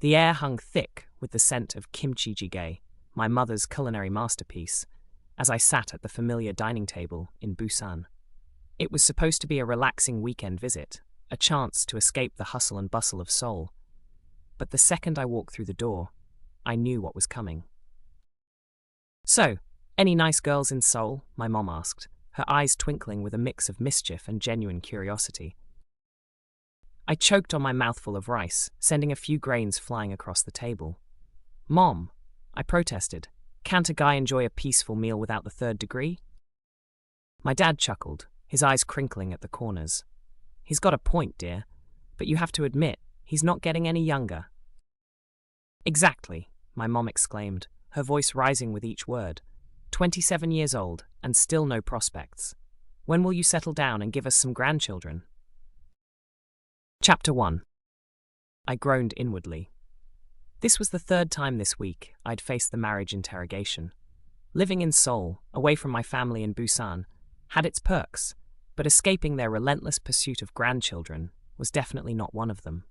The air hung thick with the scent of kimchi jjigae, my mother's culinary masterpiece, as I sat at the familiar dining table in Busan. It was supposed to be a relaxing weekend visit, a chance to escape the hustle and bustle of Seoul. But the second I walked through the door, I knew what was coming. "So, any nice girls in Seoul?" my mom asked, her eyes twinkling with a mix of mischief and genuine curiosity. I choked on my mouthful of rice, sending a few grains flying across the table. "Mom," I protested, "can't a guy enjoy a peaceful meal without the third degree?" My dad chuckled, his eyes crinkling at the corners. "He's got a point, dear, but you have to admit, he's not getting any younger." "Exactly," my mom exclaimed, her voice rising with each word. 27 years old, and still no prospects. When will you settle down and give us some grandchildren? Chapter 1. I groaned inwardly. This was the third time this week I'd faced the marriage interrogation. Living in Seoul, away from my family in Busan, had its perks, but escaping their relentless pursuit of grandchildren was definitely not one of them.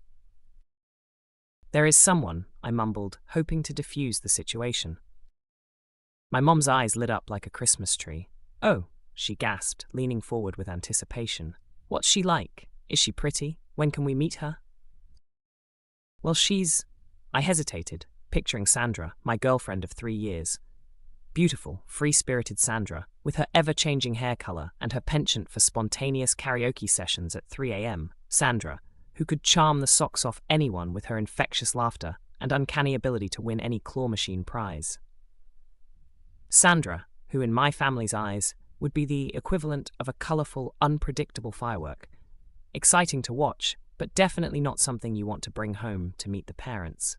"There is someone," I mumbled, hoping to defuse the situation. My mom's eyes lit up like a Christmas tree. "Oh," she gasped, leaning forward with anticipation. "What's she like? Is she pretty? When can we meet her?" "Well, I hesitated, picturing Sandra, my girlfriend of 3 years. Beautiful, free-spirited Sandra, with her ever-changing hair color and her penchant for spontaneous karaoke sessions at 3 a.m. Sandra, who could charm the socks off anyone with her infectious laughter and uncanny ability to win any claw machine prize. Sandra, who in my family's eyes would be the equivalent of a colorful, unpredictable firework. Exciting to watch, but definitely not something you want to bring home to meet the parents.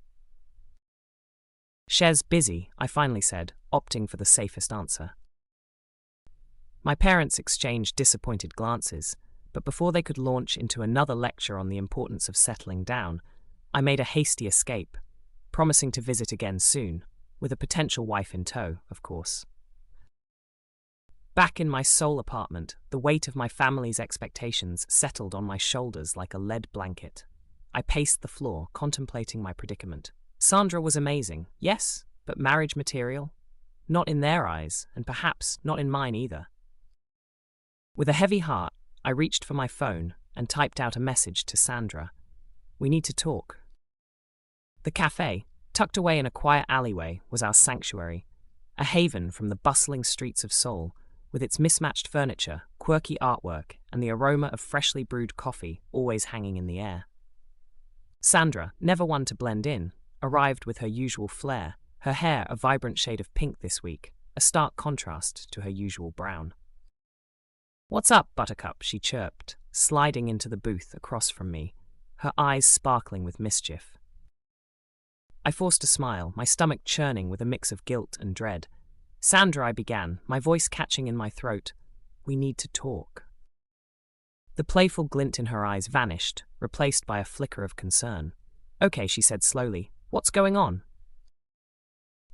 "She's busy," I finally said, opting for the safest answer. My parents exchanged disappointed glances, but before they could launch into another lecture on the importance of settling down, I made a hasty escape, promising to visit again soon, with a potential wife in tow, of course. Back in my Seoul apartment, the weight of my family's expectations settled on my shoulders like a lead blanket. I paced the floor, contemplating my predicament. Sandra was amazing, yes, but marriage material? Not in their eyes, and perhaps not in mine either. With a heavy heart, I reached for my phone and typed out a message to Sandra. "We need to talk." The cafe, tucked away in a quiet alleyway, was our sanctuary, a haven from the bustling streets of Seoul, with its mismatched furniture, quirky artwork, and the aroma of freshly brewed coffee always hanging in the air. Sandra, never one to blend in, arrived with her usual flair, her hair a vibrant shade of pink this week, a stark contrast to her usual brown. "What's up, Buttercup?" she chirped, sliding into the booth across from me, her eyes sparkling with mischief. I forced a smile, my stomach churning with a mix of guilt and dread. "Sandra," I began, my voice catching in my throat, "we need to talk." The playful glint in her eyes vanished, replaced by a flicker of concern. "Okay," she said slowly, "what's going on?"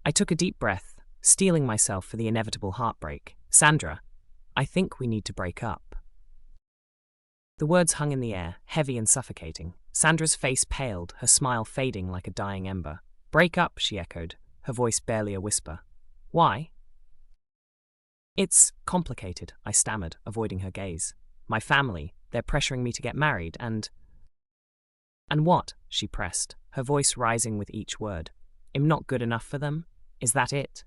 I took a deep breath, steeling myself for the inevitable heartbreak. "Sandra, I think we need to break up." The words hung in the air, heavy and suffocating. Sandra's face paled, her smile fading like a dying ember. "Break up," she echoed, her voice barely a whisper. "Why?" "It's complicated," I stammered, avoiding her gaze. "My family, they're pressuring me to get married, and—" "And what?" she pressed, her voice rising with each word. "I'm not good enough for them? Is that it?"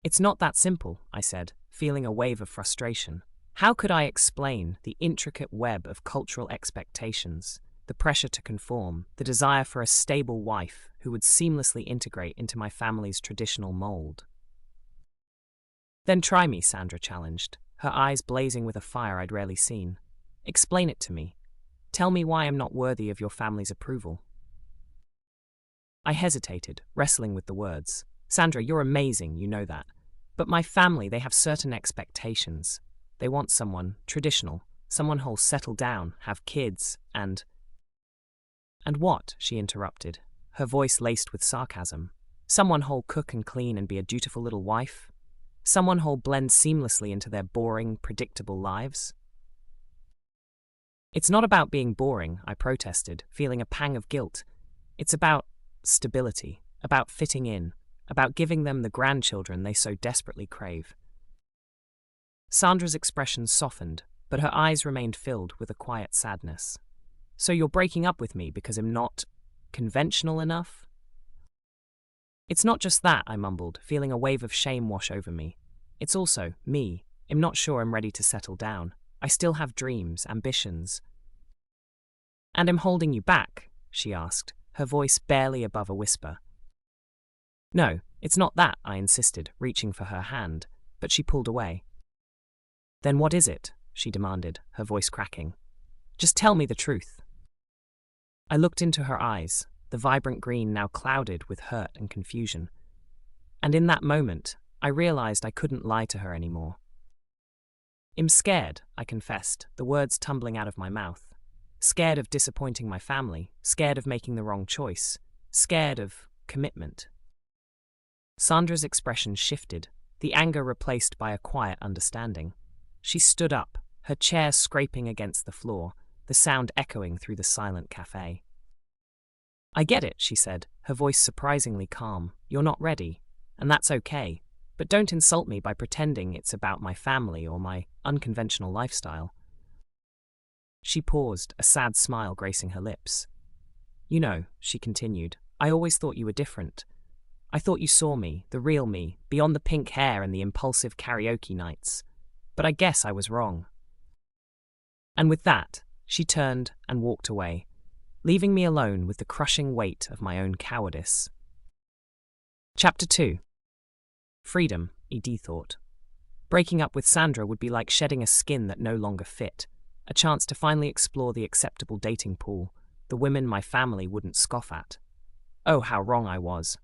"It's not that simple," I said, feeling a wave of frustration. How could I explain the intricate web of cultural expectations, the pressure to conform, the desire for a stable wife who would seamlessly integrate into my family's traditional mold? "Then try me," Sandra challenged, her eyes blazing with a fire I'd rarely seen. "Explain it to me. Tell me why I'm not worthy of your family's approval." I hesitated, wrestling with the words. "Sandra, you're amazing, you know that. But my family, they have certain expectations. They want someone traditional, someone who'll settle down, have kids, and—" "And what?" she interrupted, her voice laced with sarcasm. "Someone who'll cook and clean and be a dutiful little wife? Someone who'll blend seamlessly into their boring, predictable lives?" "It's not about being boring," I protested, feeling a pang of guilt. It's about stability, about fitting in, about giving them the grandchildren they so desperately crave. Sandra's expression softened, but her eyes remained filled with a quiet sadness. So you're breaking up with me because I'm not conventional enough? It's not just that, I mumbled, feeling a wave of shame wash over me. It's also me. I'm not sure I'm ready to settle down. I still have dreams, ambitions. And I'm holding you back, she asked, her voice barely above a whisper. No, it's not that, I insisted, reaching for her hand, but she pulled away. Then what is it? She demanded, her voice cracking. Just tell me the truth. I looked into her eyes, the vibrant green now clouded with hurt and confusion. And in that moment, I realized I couldn't lie to her anymore. I'm scared, I confessed, the words tumbling out of my mouth. Scared of disappointing my family, scared of making the wrong choice, scared of commitment. Sandra's expression shifted, the anger replaced by a quiet understanding. She stood up, her chair scraping against the floor, the sound echoing through the silent cafe. I get it, she said, her voice surprisingly calm. You're not ready, and that's okay, but don't insult me by pretending it's about my family or my unconventional lifestyle. She paused, a sad smile gracing her lips. You know, she continued, I always thought you were different. I thought you saw me, the real me, beyond the pink hair and the impulsive karaoke nights. But I guess I was wrong. And with that, she turned and walked away, leaving me alone with the crushing weight of my own cowardice. Chapter 2. Freedom, Ed thought. Breaking up with Sandra would be like shedding a skin that no longer fit, a chance to finally explore the acceptable dating pool, the women my family wouldn't scoff at. Oh, how wrong I was.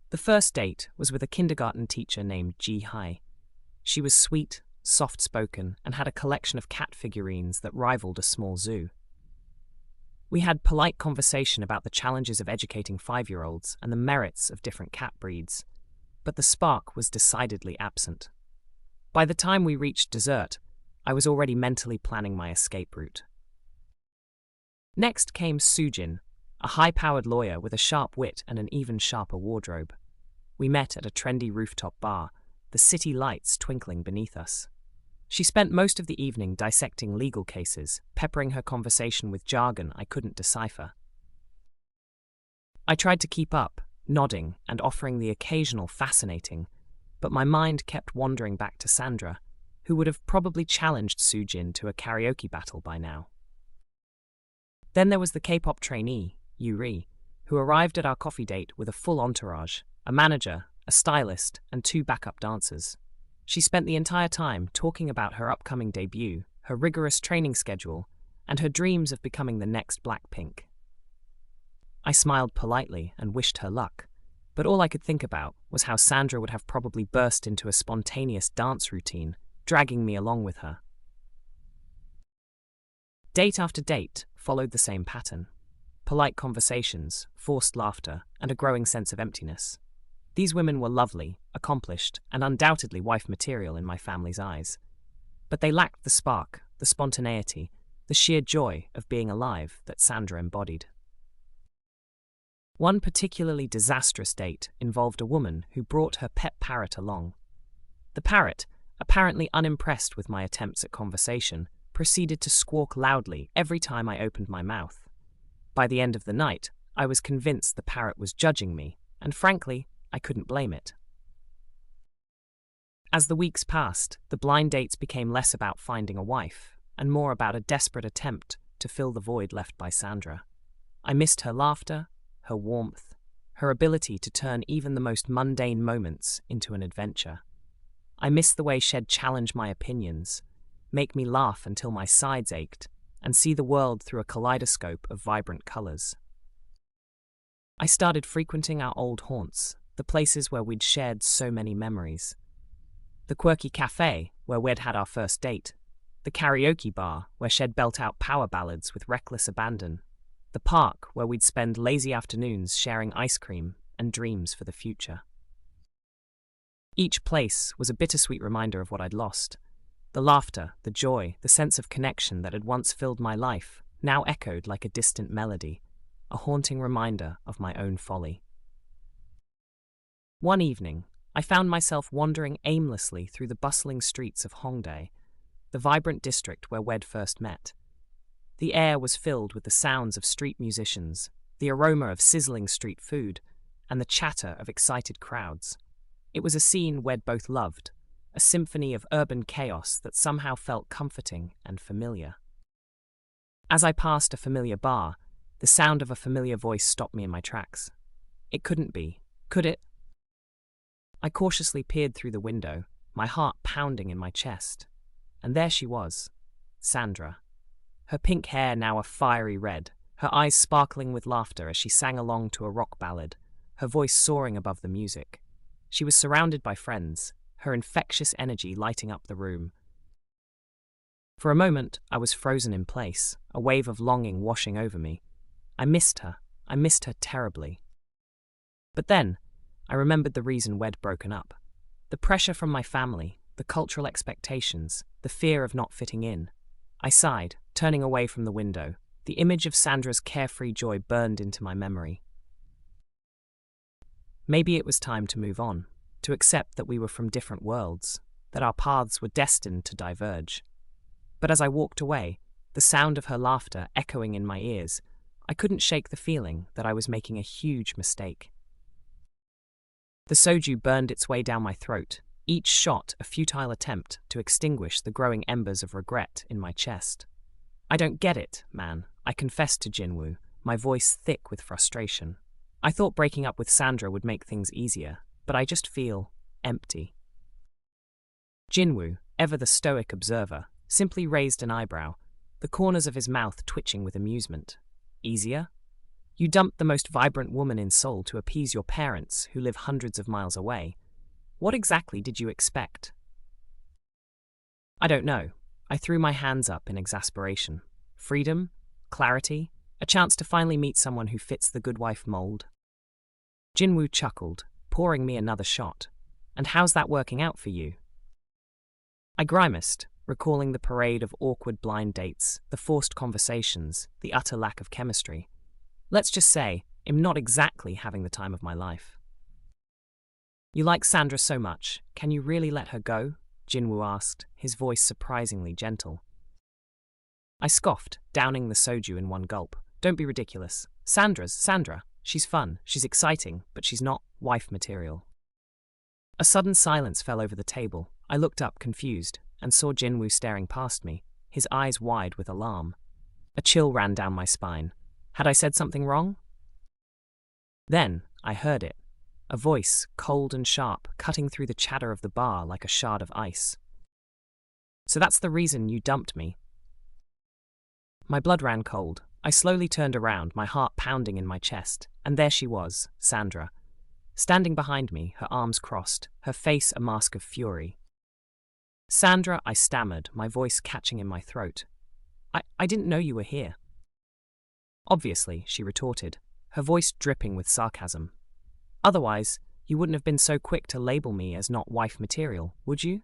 The first date was with a kindergarten teacher named Jjigae. She was sweet, soft-spoken, and had a collection of cat figurines that rivaled a small zoo. We had polite conversation about the challenges of educating 5-year-olds and the merits of different cat breeds, but the spark was decidedly absent. By the time we reached dessert, I was already mentally planning my escape route. Next came Soojin, a high-powered lawyer with a sharp wit and an even sharper wardrobe. We met at a trendy rooftop bar, the city lights twinkling beneath us. She spent most of the evening dissecting legal cases, peppering her conversation with jargon I couldn't decipher. I tried to keep up, nodding and offering the occasional fascinating, but my mind kept wandering back to Sandra, who would have probably challenged Soojin to a karaoke battle by now. Then there was the K-pop trainee, Yuri, who arrived at our coffee date with a full entourage, a manager, a stylist, and 2 backup dancers. She spent the entire time talking about her upcoming debut, her rigorous training schedule, and her dreams of becoming the next Blackpink. I smiled politely and wished her luck, but all I could think about was how Sandra would have probably burst into a spontaneous dance routine, dragging me along with her. Date after date followed the same pattern. Polite conversations, forced laughter, and a growing sense of emptiness. These women were lovely, accomplished, and undoubtedly wife material in my family's eyes. But they lacked the spark, the spontaneity, the sheer joy of being alive that Sandra embodied. One particularly disastrous date involved a woman who brought her pet parrot along. The parrot, apparently unimpressed with my attempts at conversation, proceeded to squawk loudly every time I opened my mouth. By the end of the night, I was convinced the parrot was judging me, and frankly, I couldn't blame it. As the weeks passed, the blind dates became less about finding a wife, and more about a desperate attempt to fill the void left by Sandra. I missed her laughter, her warmth, her ability to turn even the most mundane moments into an adventure. I missed the way she'd challenge my opinions, make me laugh until my sides ached, and see the world through a kaleidoscope of vibrant colors. I started frequenting our old haunts, the places where we'd shared so many memories. The quirky cafe, where we'd had our first date. The karaoke bar, where she'd belt out power ballads with reckless abandon. The park, where we'd spend lazy afternoons sharing ice cream and dreams for the future. Each place was a bittersweet reminder of what I'd lost. The laughter, the joy, the sense of connection that had once filled my life now echoed like a distant melody. a haunting reminder of my own folly. One evening, I found myself wandering aimlessly through the bustling streets of Hongdae, the vibrant district where Wed first met. The air was filled with the sounds of street musicians, the aroma of sizzling street food, and the chatter of excited crowds. It was a scene Wed both loved, a symphony of urban chaos that somehow felt comforting and familiar. As I passed a familiar bar, the sound of a familiar voice stopped me in my tracks. It couldn't be, could it? I cautiously peered through the window, my heart pounding in my chest. And there she was, Sandra. Her pink hair now a fiery red, her eyes sparkling with laughter as she sang along to a rock ballad, her voice soaring above the music. She was surrounded by friends, her infectious energy lighting up the room. For a moment, I was frozen in place, a wave of longing washing over me. I missed her terribly. But then, I remembered the reason we'd broken up. The pressure from my family, the cultural expectations, the fear of not fitting in. I sighed, turning away from the window. The image of Sandra's carefree joy burned into my memory. Maybe it was time to move on, to accept that we were from different worlds, that our paths were destined to diverge. But as I walked away, the sound of her laughter echoing in my ears, I couldn't shake the feeling that I was making a huge mistake. The soju burned its way down my throat, each shot a futile attempt to extinguish the growing embers of regret in my chest. I don't get it, man, I confessed to Jinwoo, my voice thick with frustration. I thought breaking up with Sandra would make things easier, but I just feel empty. Jinwoo, ever the stoic observer, simply raised an eyebrow, the corners of his mouth twitching with amusement. Easier? You dumped the most vibrant woman in Seoul to appease your parents who live hundreds of miles away. What exactly did you expect? I don't know. I threw my hands up in exasperation. Freedom? Clarity? A chance to finally meet someone who fits the good wife mold? Jinwoo chuckled, pouring me another shot. And how's that working out for you? I grimaced, recalling the parade of awkward blind dates, the forced conversations, the utter lack of chemistry. Let's just say, I'm not exactly having the time of my life. You like Sandra so much, can you really let her go? Jinwoo asked, his voice surprisingly gentle. I scoffed, downing the soju in one gulp. Don't be ridiculous. Sandra. She's fun, she's exciting, but she's not wife material. A sudden silence fell over the table. I looked up, confused, and saw Jinwoo staring past me, his eyes wide with alarm. A chill ran down my spine. Had I said something wrong? Then I heard it. A voice, cold and sharp, cutting through the chatter of the bar like a shard of ice. So that's the reason you dumped me. My blood ran cold. I slowly turned around, my heart pounding in my chest, and there she was, Sandra. Standing behind me, her arms crossed, her face a mask of fury. Sandra, I stammered, my voice catching in my throat. I didn't know you were here. Obviously, she retorted, her voice dripping with sarcasm. Otherwise, you wouldn't have been so quick to label me as not wife material, would you?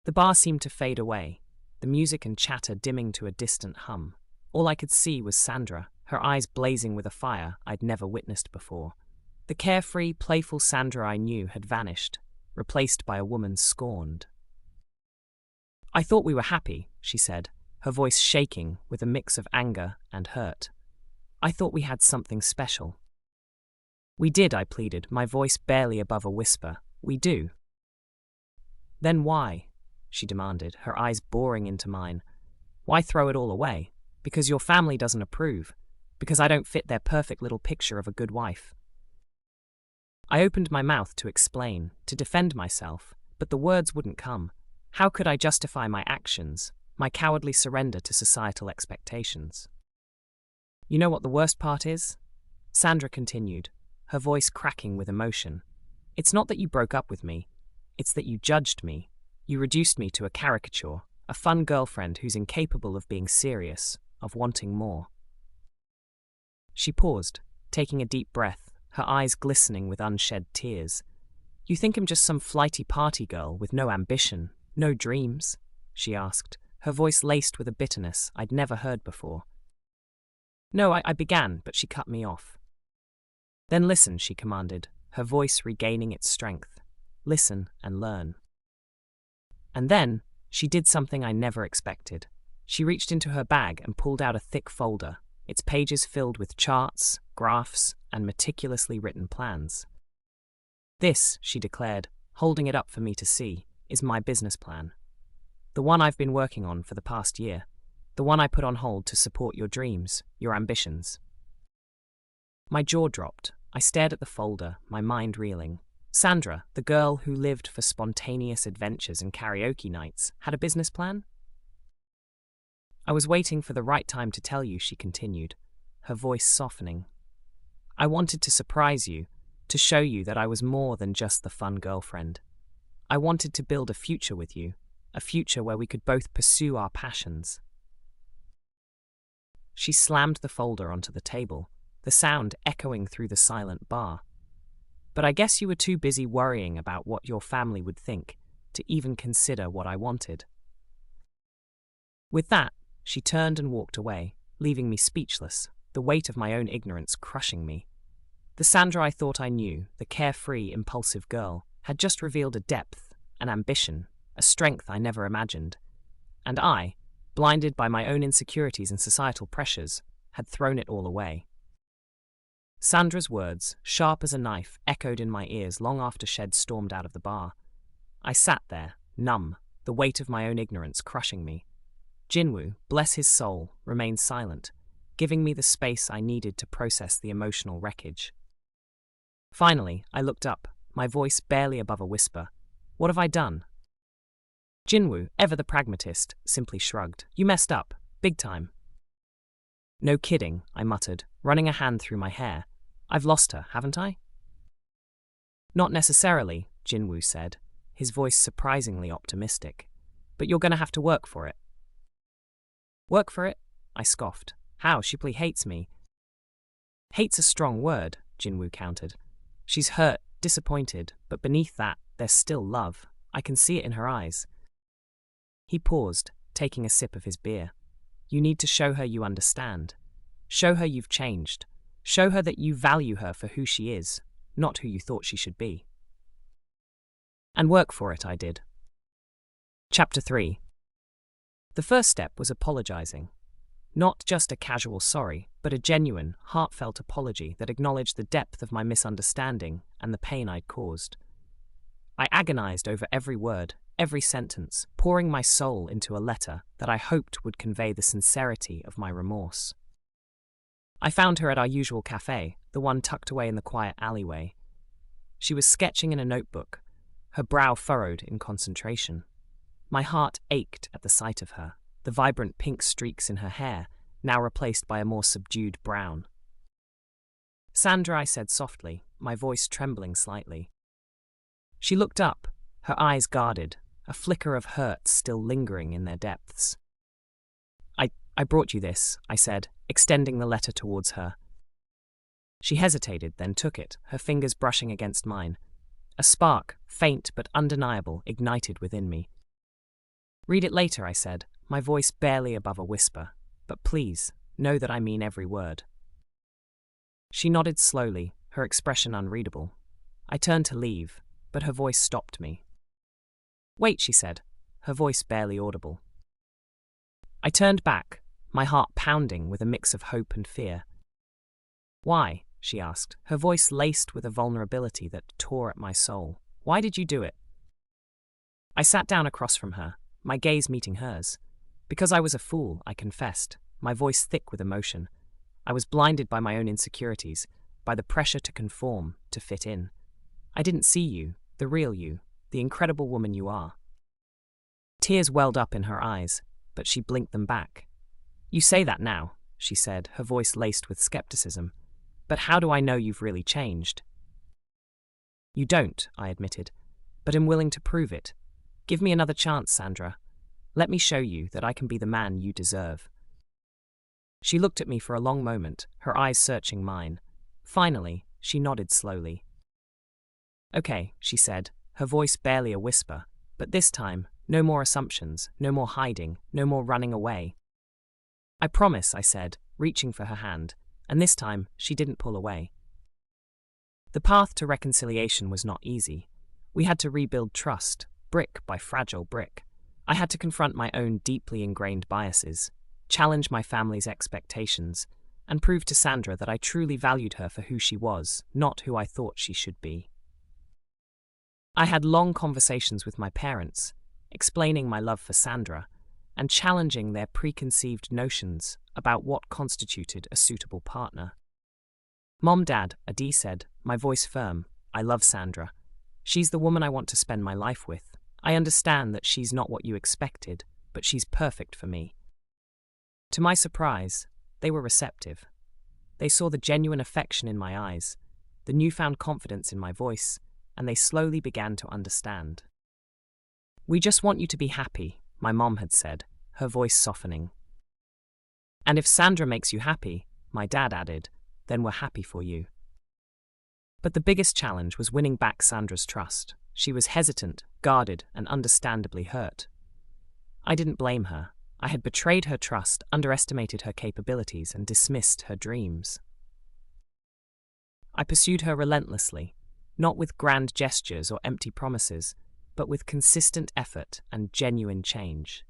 The bar seemed to fade away, the music and chatter dimming to a distant hum. All I could see was Sandra, her eyes blazing with a fire I'd never witnessed before. The carefree, playful Sandra I knew had vanished, replaced by a woman scorned. I thought we were happy, she said, her voice shaking with a mix of anger and hurt. I thought we had something special. We did, I pleaded, my voice barely above a whisper. We do. Then why? She demanded, her eyes boring into mine. Why throw it all away? Because your family doesn't approve. Because I don't fit their perfect little picture of a good wife. I opened my mouth to explain, to defend myself, but the words wouldn't come. How could I justify my actions, my cowardly surrender to societal expectations? You know what the worst part is? Sandra continued, her voice cracking with emotion. It's not that you broke up with me. It's that you judged me. You reduced me to a caricature, a fun girlfriend who's incapable of being serious, of wanting more. She paused, taking a deep breath, her eyes glistening with unshed tears. You think I'm just some flighty party girl with no ambition, no dreams? She asked, her voice laced with a bitterness I'd never heard before. No, I began, but she cut me off. Then listen, she commanded, her voice regaining its strength. Listen and learn. And then, she did something I never expected. She reached into her bag and pulled out a thick folder, its pages filled with charts, graphs, and meticulously written plans. This, she declared, holding it up for me to see, is my business plan. The one I've been working on for the past year. The one I put on hold to support your dreams, your ambitions. My jaw dropped. I stared at the folder, my mind reeling. Sandra, the girl who lived for spontaneous adventures and karaoke nights, had a business plan? I was waiting for the right time to tell you, she continued, her voice softening. I wanted to surprise you, to show you that I was more than just the fun girlfriend. I wanted to build a future with you, a future where we could both pursue our passions. She slammed the folder onto the table, the sound echoing through the silent bar. But I guess you were too busy worrying about what your family would think to even consider what I wanted. With that, she turned and walked away, leaving me speechless, the weight of my own ignorance crushing me. The Sandra I thought I knew, the carefree, impulsive girl, had just revealed a depth, an ambition, a strength I never imagined. And I, blinded by my own insecurities and societal pressures, had thrown it all away. Sandra's words, sharp as a knife, echoed in my ears long after Shed stormed out of the bar. I sat there, numb, the weight of my own ignorance crushing me. Jinwoo, bless his soul, remained silent, giving me the space I needed to process the emotional wreckage. Finally, I looked up, my voice barely above a whisper. What have I done? Jinwoo, ever the pragmatist, simply shrugged. You messed up, big time. No kidding, I muttered, running a hand through my hair. I've lost her, haven't I? Not necessarily, Jinwoo said, his voice surprisingly optimistic. But you're going to have to work for it. Work for it? I scoffed. How? She probably hates me. Hate's a strong word, Jinwoo countered. She's hurt, disappointed, but beneath that, there's still love. I can see it in her eyes. He paused, taking a sip of his beer. You need to show her you understand. Show her you've changed. Show her that you value her for who she is, not who you thought she should be. And work for it, I did. Chapter 3. The first step was apologizing. Not just a casual sorry, but a genuine, heartfelt apology that acknowledged the depth of my misunderstanding and the pain I'd caused. I agonized over every word, every sentence, pouring my soul into a letter that I hoped would convey the sincerity of my remorse. I found her at our usual cafe, the one tucked away in the quiet alleyway. She was sketching in a notebook, her brow furrowed in concentration. My heart ached at the sight of her, the vibrant pink streaks in her hair, now replaced by a more subdued brown. Sandra, I said softly, my voice trembling slightly. She looked up, her eyes guarded, a flicker of hurt still lingering in their depths. I brought you this, I said, extending the letter towards her. She hesitated, then took it, her fingers brushing against mine. A spark, faint but undeniable, ignited within me. Read it later, I said, my voice barely above a whisper, but please, know that I mean every word. She nodded slowly, her expression unreadable. I turned to leave, but her voice stopped me. Wait, she said, her voice barely audible. I turned back, my heart pounding with a mix of hope and fear. Why? She asked, her voice laced with a vulnerability that tore at my soul. Why did you do it? I sat down across from her, my gaze meeting hers. Because I was a fool, I confessed, my voice thick with emotion. I was blinded by my own insecurities, by the pressure to conform, to fit in. I didn't see you, the real you, the incredible woman you are. Tears welled up in her eyes, but she blinked them back. You say that now, she said, her voice laced with skepticism. But how do I know you've really changed? You don't, I admitted, but am willing to prove it. Give me another chance, Sandra. Let me show you that I can be the man you deserve. She looked at me for a long moment, her eyes searching mine. Finally, she nodded slowly. Okay, she said, her voice barely a whisper, but this time, no more assumptions, no more hiding, no more running away. I promise, I said, reaching for her hand, and this time she didn't pull away. The path to reconciliation was not easy. We had to rebuild trust, brick by fragile brick. I had to confront my own deeply ingrained biases, challenge my family's expectations, and prove to Sandra that I truly valued her for who she was, not who I thought she should be. I had long conversations with my parents, explaining my love for Sandra, and challenging their preconceived notions about what constituted a suitable partner. "Mom, Dad," Adi said, my voice firm, "I love Sandra. She's the woman I want to spend my life with. I understand that she's not what you expected, but she's perfect for me." To my surprise, they were receptive. They saw the genuine affection in my eyes, the newfound confidence in my voice, and they slowly began to understand. "We just want you to be happy," my mom had said, her voice softening. "And if Sandra makes you happy," my dad added, "then we're happy for you." But the biggest challenge was winning back Sandra's trust. She was hesitant, guarded, and understandably hurt. I didn't blame her. I had betrayed her trust, underestimated her capabilities, and dismissed her dreams. I pursued her relentlessly, not with grand gestures or empty promises, but with consistent effort and genuine change.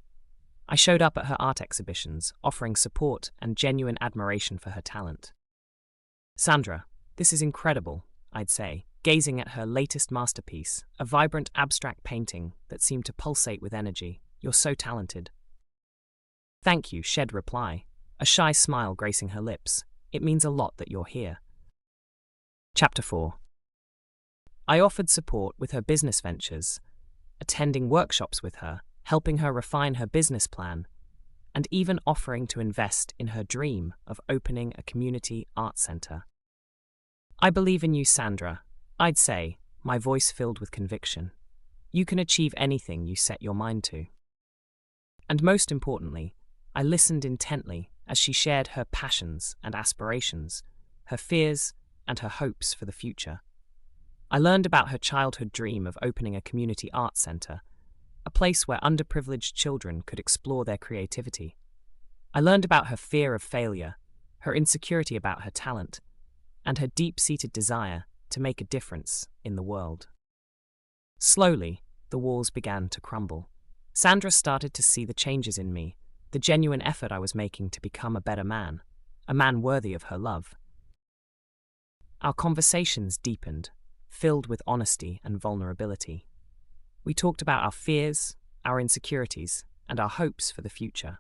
I showed up at her art exhibitions, offering support and genuine admiration for her talent. "Sandra, this is incredible," I'd say, gazing at her latest masterpiece, a vibrant abstract painting that seemed to pulsate with energy. "You're so talented." "Thank you," she'd reply, a shy smile gracing her lips. "It means a lot that you're here." Chapter 4. I offered support with her business ventures, attending workshops with her, helping her refine her business plan, and even offering to invest in her dream of opening a community art center. "I believe in you, Sandra," I'd say, my voice filled with conviction. "You can achieve anything you set your mind to." And most importantly, I listened intently as she shared her passions and aspirations, her fears and her hopes for the future. I learned about her childhood dream of opening a community art center, a place where underprivileged children could explore their creativity. I learned about her fear of failure, her insecurity about her talent, and her deep-seated desire to make a difference in the world. Slowly, the walls began to crumble. Sandra started to see the changes in me, the genuine effort I was making to become a better man, a man worthy of her love. Our conversations deepened, filled with honesty and vulnerability. We talked about our fears, our insecurities, and our hopes for the future.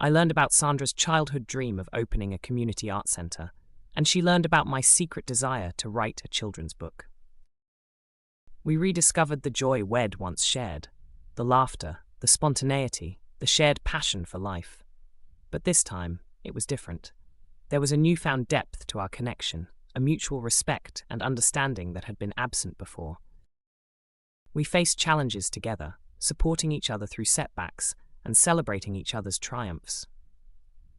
I learned about Sandra's childhood dream of opening a community art center, and she learned about my secret desire to write a children's book. We rediscovered the joy we'd once shared, the laughter, the spontaneity, the shared passion for life. But this time, it was different. There was a newfound depth to our connection, a mutual respect and understanding that had been absent before. We faced challenges together, supporting each other through setbacks and celebrating each other's triumphs.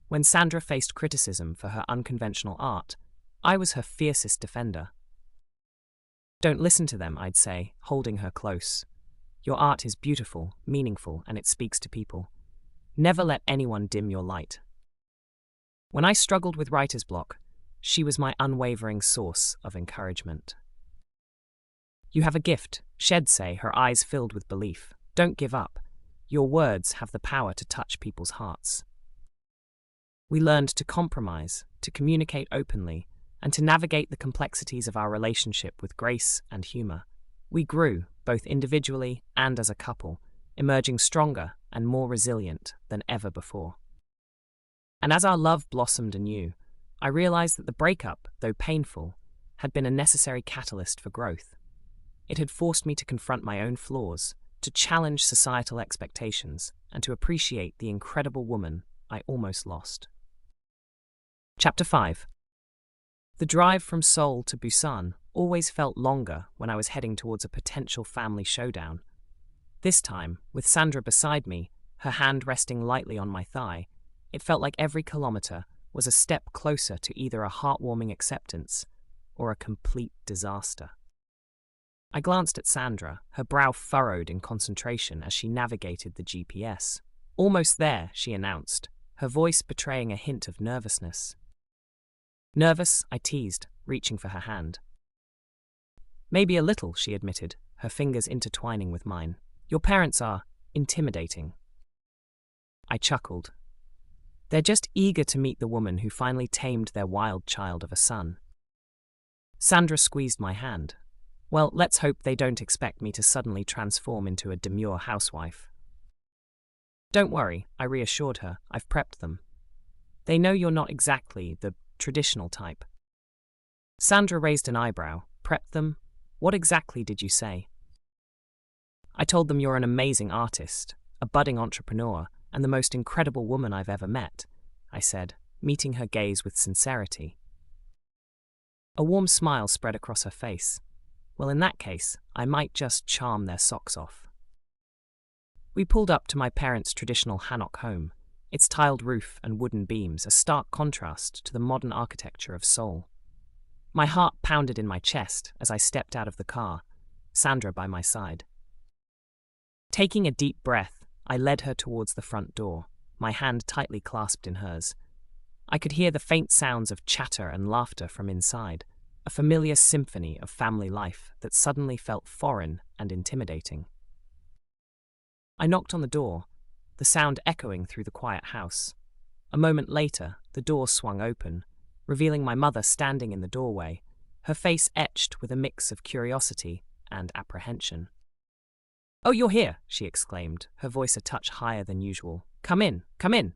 When Sandra faced criticism for her unconventional art, I was her fiercest defender. "Don't listen to them," I'd say, holding her close. "Your art is beautiful, meaningful, and it speaks to people. Never let anyone dim your light." When I struggled with writer's block, she was my unwavering source of encouragement. "You have a gift," she'd say, her eyes filled with belief. "Don't give up. Your words have the power to touch people's hearts." We learned to compromise, to communicate openly, and to navigate the complexities of our relationship with grace and humor. We grew, both individually and as a couple, emerging stronger and more resilient than ever before. And as our love blossomed anew, I realized that the breakup, though painful, had been a necessary catalyst for growth. It had forced me to confront my own flaws, to challenge societal expectations, and to appreciate the incredible woman I almost lost. Chapter 5. The drive from Seoul to Busan always felt longer when I was heading towards a potential family showdown. This time, with Sandra beside me, her hand resting lightly on my thigh, it felt like every kilometer was a step closer to either a heartwarming acceptance or a complete disaster. I glanced at Sandra, her brow furrowed in concentration as she navigated the GPS. "Almost there," she announced, her voice betraying a hint of nervousness. Nervous, I teased, reaching for her hand. Maybe a little, she admitted, her fingers intertwining with mine. Your parents are intimidating. I chuckled. They're just eager to meet the woman who finally tamed their wild child of a son. Sandra squeezed my hand. Well, let's hope they don't expect me to suddenly transform into a demure housewife. Don't worry, I reassured her. I've prepped them. They know you're not exactly the traditional type. Sandra raised an eyebrow. Prepped them? What exactly did you say? I told them you're an amazing artist, a budding entrepreneur, and the most incredible woman I've ever met, I said, meeting her gaze with sincerity. A warm smile spread across her face. Well, in that case, I might just charm their socks off. We pulled up to my parents' traditional hanok home, its tiled roof and wooden beams a stark contrast to the modern architecture of Seoul. My heart pounded in my chest as I stepped out of the car, Sandra by my side. Taking a deep breath, I led her towards the front door, my hand tightly clasped in hers. I could hear the faint sounds of chatter and laughter from inside, a familiar symphony of family life that suddenly felt foreign and intimidating. I knocked on the door, the sound echoing through the quiet house. A moment later, the door swung open, revealing my mother standing in the doorway, her face etched with a mix of curiosity and apprehension. "Oh, you're here," she exclaimed, her voice a touch higher than usual. Come in, come in."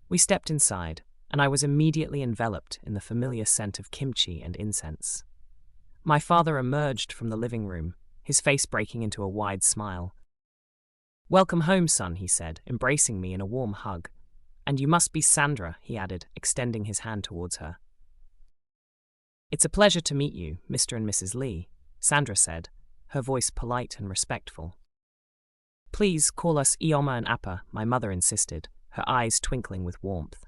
We stepped inside, and I was immediately enveloped in the familiar scent of kimchi and incense. My father emerged from the living room, his face breaking into a wide smile. "Welcome home, son," he said, embracing me in a warm hug. "And you must be Sandra," he added, extending his hand towards her. "It's a pleasure to meet you, Mr. and Mrs. Lee," Sandra said, her voice polite and respectful. "Please call us Ioma and Appa," my mother insisted, her eyes twinkling with warmth.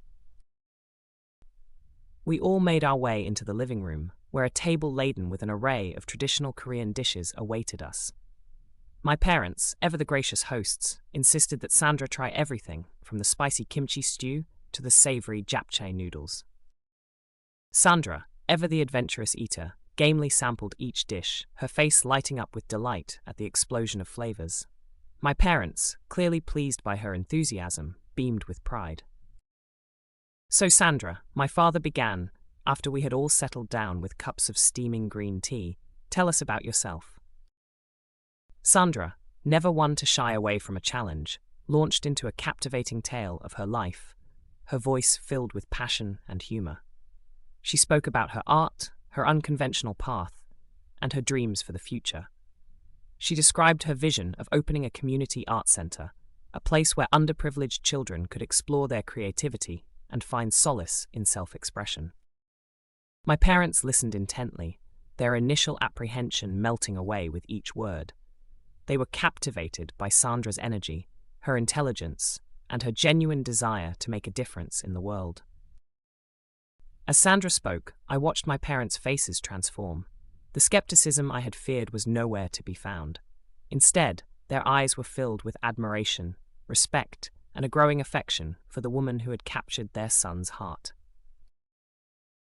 We all made our way into the living room, where a table laden with an array of traditional Korean dishes awaited us. My parents, ever the gracious hosts, insisted that Sandra try everything, from the spicy kimchi stew to the savory japchae noodles. Sandra, ever the adventurous eater, gamely sampled each dish, her face lighting up with delight at the explosion of flavors. My parents, clearly pleased by her enthusiasm, beamed with pride. "So Sandra," my father began, after we had all settled down with cups of steaming green tea, "tell us about yourself." Sandra, never one to shy away from a challenge, launched into a captivating tale of her life, her voice filled with passion and humor. She spoke about her art, her unconventional path, and her dreams for the future. She described her vision of opening a community art center, a place where underprivileged children could explore their creativity and find solace in self-expression. My parents listened intently, their initial apprehension melting away with each word. They were captivated by Sandra's energy, her intelligence, and her genuine desire to make a difference in the world. As Sandra spoke, I watched my parents' faces transform. The skepticism I had feared was nowhere to be found. Instead, their eyes were filled with admiration, respect, and a growing affection for the woman who had captured their son's heart.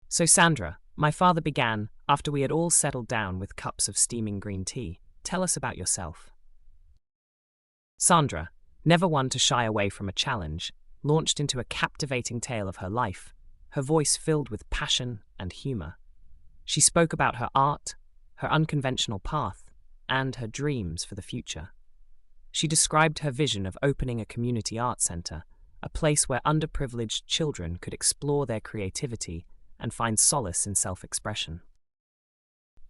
"So Sandra," my father began, after we had all settled down with cups of steaming green tea, "tell us about yourself." Sandra, never one to shy away from a challenge, launched into a captivating tale of her life, her voice filled with passion and humor. She spoke about her art, her unconventional path, and her dreams for the future. She described her vision of opening a community art center, a place where underprivileged children could explore their creativity and find solace in self-expression.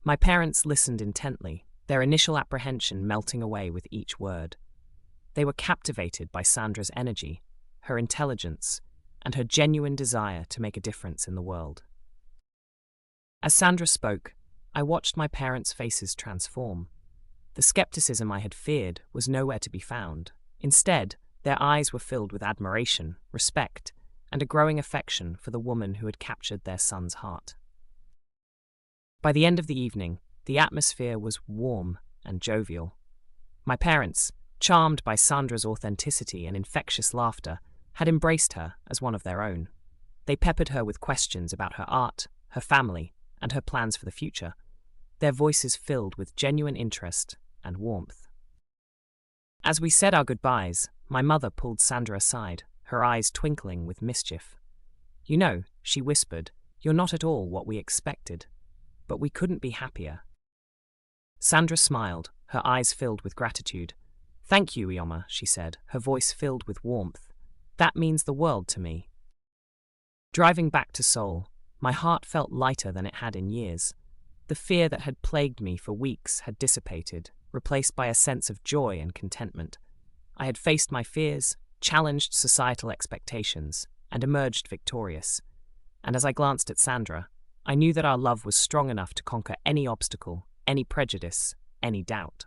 My parents listened intently, their initial apprehension melting away with each word. They were captivated by Sandra's energy, her intelligence, and her genuine desire to make a difference in the world. As Sandra spoke, I watched my parents' faces transform. The skepticism I had feared was nowhere to be found. Instead, their eyes were filled with admiration, respect, and a growing affection for the woman who had captured their son's heart. By the end of the evening, the atmosphere was warm and jovial. My parents, charmed by Sandra's authenticity and infectious laughter, had embraced her as one of their own. They peppered her with questions about her art, her family, and her plans for the future, their voices filled with genuine interest and warmth. As we said our goodbyes, my mother pulled Sandra aside, her eyes twinkling with mischief. "You know," she whispered, "you're not at all what we expected, but we couldn't be happier." Sandra smiled, her eyes filled with gratitude. "Thank you, Ioma," she said, her voice filled with warmth. "That means the world to me." Driving back to Seoul, my heart felt lighter than it had in years. The fear that had plagued me for weeks had dissipated, replaced by a sense of joy and contentment. I had faced my fears, challenged societal expectations, and emerged victorious. And as I glanced at Sandra, I knew that our love was strong enough to conquer any obstacle, any prejudice, any doubt.